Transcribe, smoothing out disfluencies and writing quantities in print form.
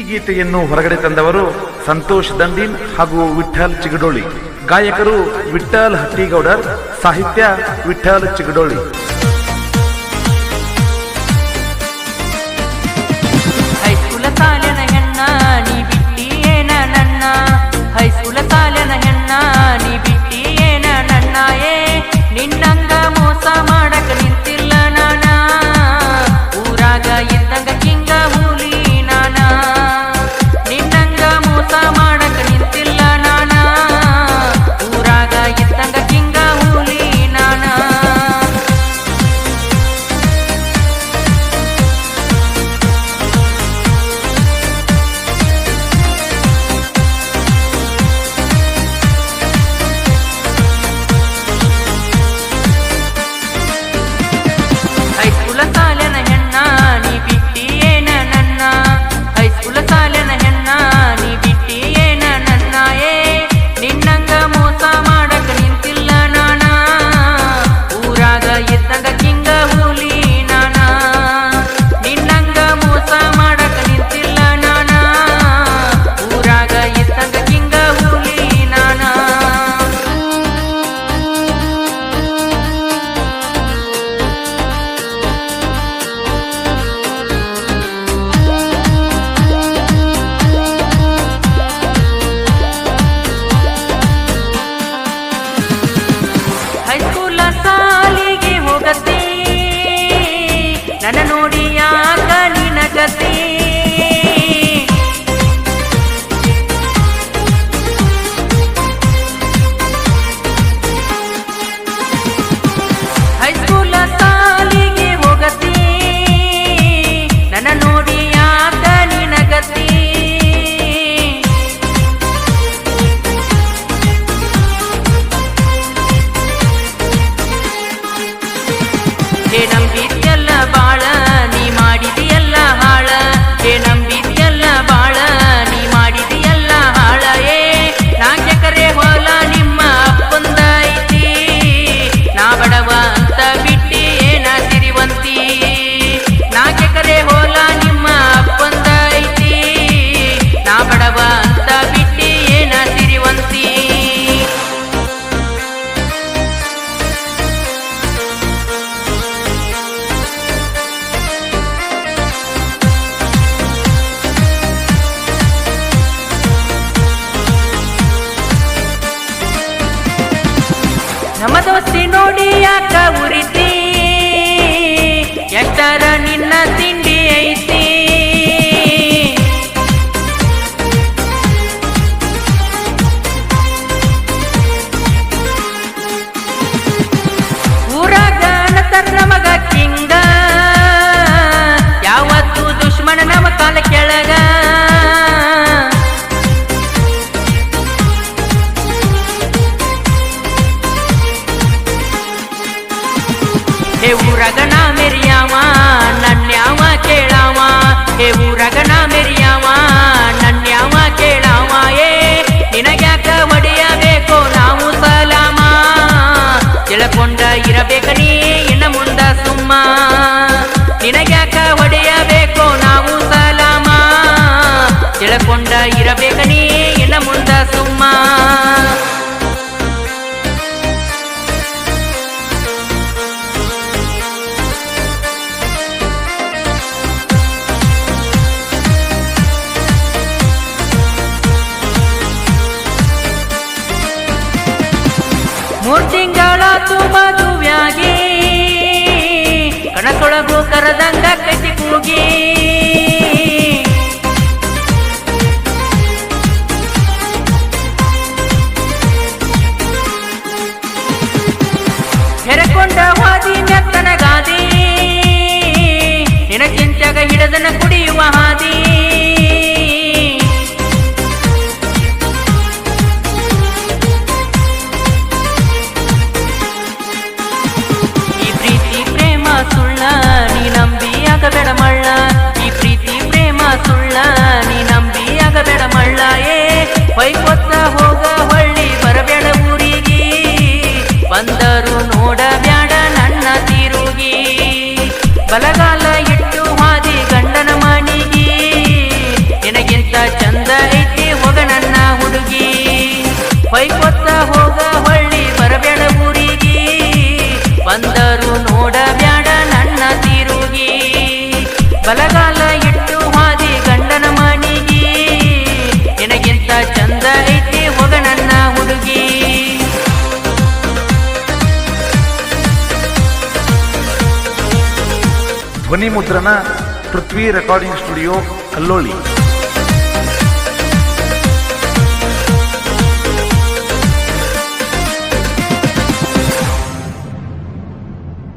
ಗೀತೆಯನ್ನು ಹೊರಗಡೆ ತಂದವರು ಸಂತೋಷ್ ದಂಡೀನ್ ಹಾಗೂ ವಿಠ್ಠಲ್ ಚಿಗಡೋಳಿ. ಗಾಯಕರು ವಿಠ್ಠಲ್ ಹಟ್ಟಿಗೌಡರ್, ಸಾಹಿತ್ಯ ವಿಠ್ಠಲ್ ಚಿಗಡೋಳಿ. ಹೈಸ್ಕೂಲ ಸಾಲಿನ ಹೆಣ್ಣ ನೀ ಬಿಟ್ಟಿ ಏನ ನನ್ನ, ಹೈಸ್ಕೂಲ ಸಾಲಿನ ಹೆಣ್ಣ ನೀ ಬಿಟ್ಟಿ ಏನ ನನ್ನ, ನಿನ್ನಂಗ ಮೋಸ ಮಾಡಕ ನಿಂತಿಲ್ಲ ನಾನ, ಊರಾಗ ಇದ್ದಂಗ ಕಿಂಗ ಮೂಲಿ ನಾನ, ನಿನ್ನಂಗ ಮೋಸ ಮಾಡಕ ನಿಂತಿಲ್ಲ ನಾನ, ಊರಾಗ ಇದ್ದಂಗ ಕಿಂಗ ಮೂಲಿ ನಾನ. ಹೈಸ್ಕೂಲ ಸಾಲಿನ ಹೆಣ್ಣ ನೀ ಬಿಟ್ಟಿ ಏನ ನನ್ನ, ಹೈಸ್ಕೂಲ ಸಾಲಿನ ಹೆಣ್ಣ ನೀ ಬಿಟ್ಟಿ ಏನ ನನ್ನ, ನಿನ್ನಂಗ ಮೋಸ ಮಾಡಕ ನಿಂತಿಲ್ಲ ನಾನ, ಊರಾಗ ಇದ್ದಂಗ ಕಿಂಗ ಹುಲಿ ನಾನ, ನಿನ್ನಂಗ ಮೋಸ ಮಾಡಕ ನಿಂತಿಲ್ಲ ನಾನ, ಊರಾಗ ಇದ್ದಂಗ ಕಿಂಗ ಹುಲಿ ನಾನ. ಹೈಸ್ಕೂಲ ಸಾಲಿಗೆ ಹೋಗತಿ ನನ್ನ ನೋಡಿ ಯಾಕ ನಿನಗತಿ, ಹೈಸ್ಕೂಲ ಸಾಲಿಗೆ ಹೋಗತಿ ನನ್ನ ನೋಡಿ ಯಾಕ ನಿನಗತಿ, ಹೇ ನಂಬಿದ್ಯಲ್ಲ ಬಾಳ ನೀ ಮಾಡಿದಿಯಲ್ಲ ಹಾಳ, ಹೇ ನಂಬಿದ್ಯಲ್ಲ ಬಾಳ ನೀ ಮಾಡಿದಿಯಲ್ಲ ಹಾಳ, ನಾಲ್ಕೆಕರೆ ಹೊಲ ನಿಮ್ಮ ಅಪ್ಪಂದ ಐತಿ, ನಾ ಬಡವ ಅಂತ ಬಿಟ್ಟಿ ಏನ ಸಿರಿವಂತಿ, ನಾಲ್ಕೆಕರೆ ಹೊಲ ನಿಮ್ಮ ಅಪ್ಪಂದ ಐತಿ, ನಾ ಬಡವ ಅಂತ ಬಿಟ್ಟಿ ಏನ ಸಿರಿವಂತಿ. ನಮ್ಮ ದೋಸ್ತಿ ನೋಡಿ ಯಾಕ ಉರಿತಿ, ಎಷ್ಟರ ನಿನ್ನ ತಿಂಡಿ ಐತಿ, ಊರಾಗ ನತರ ಮಗ ಕಿಂಗ, ಯಾವತ್ತು ದುಶ್ಮನ ನಮ್ಮ ಕಾಲ ಕೆಳಗ, ಹೇ ಊರಾಗ ನಾ ಮೆರಿಯಾವ ನನ್ಯಾವ ಕೇಳಾವ, ಹೇ ಊರಾಗ ನಾ ಮೆರಿಯಾವ ನನ್ಯಾವ ಕೇಳಾವ, ನಿನಗ್ಯಾಕ ಒಡೆಯಬೇಕು ನಾವು ಸಲಾಮ, ತಿಳ್ಕೊಂಡ ಇರಬೇಕ ನೀ ಇನ್ನ ಮುಂದ ಸುಮ್ಮ, ನಿನಗ್ಯಾಕ ಒಡೆಯಬೇಕು ನಾವು ಸಲಾಮ, ತಿಳ್ಕೊಂಡ ಇರಬೇಕ ನೀ ಇನ್ನ ಮುಂದ ಸುಮ್ಮ. ಮೂರ್ ತಿಂಗಳಾತು ಮದುವ್ಯಾಗಿ ಕಣಸೊಳಗು ಕರದಂಗ ಕೈತಿ ಕೂಗಿ, ಹೆರಕೊಂಡ ಹಾದಿ ಮೆತ್ತನ ಗಾದಿ, ನಿನ ಚಿಂತ್ಯಾಗ ಹಿಡದನ ಕುಡಿಯುವ ಹಾದಿ, ಸುಳ್ಳ ನೀ ನಂಬಿ ಆಗಬೇಡ ಮಳ್ಳ, ಈ ಪ್ರೀತಿ ಪ್ರೇಮ ಸುಳ್ಳ ನೀ ನಂಬಿ ಆಗಬೇಡ ಮಳ್ಳ, ಹೊಯ್ಕೊತ್ತ ಹೋಗ ಹೊಳ್ಳಿ ಬರಬೇಡ ಊರಿಗೆ, ಬಂದರು ನೋಡಬ್ಯಾಡ ನನ್ನ ತಿರುಗಿ, ಬಲಗಾಲ ಇಟ್ಟು ಹಾದಿ ಗಂಡನ ಮನಿಗಿ, ನಿನಗೆ ಹೊಯ್ಕೊತ್ತ ಹೋಗ ಹೊಳ್ಳಿ ಬರಬೇಡ ಊರಿಗೆ, ಬಂದರು ನೋಡಬ್ಯಾಡ ನನ್ನ ತಿರುಗಿ, ಬಲಗಾಲ ಇಟ್ಟು ಹಾದಿ ಗಂಡನ ಮನಿಗಿ, ನಿನಗಿಂತ ಚಂದ ಐತಿ ಹೋಗ ನನ್ನ ಹುಡುಗಿ. ಧ್ವನಿ ಮುದ್ರಣ ಪೃಥ್ವಿ ರೆಕಾರ್ಡಿಂಗ್ ಸ್ಟುಡಿಯೋ ಕಲ್ಲೋಳಿ.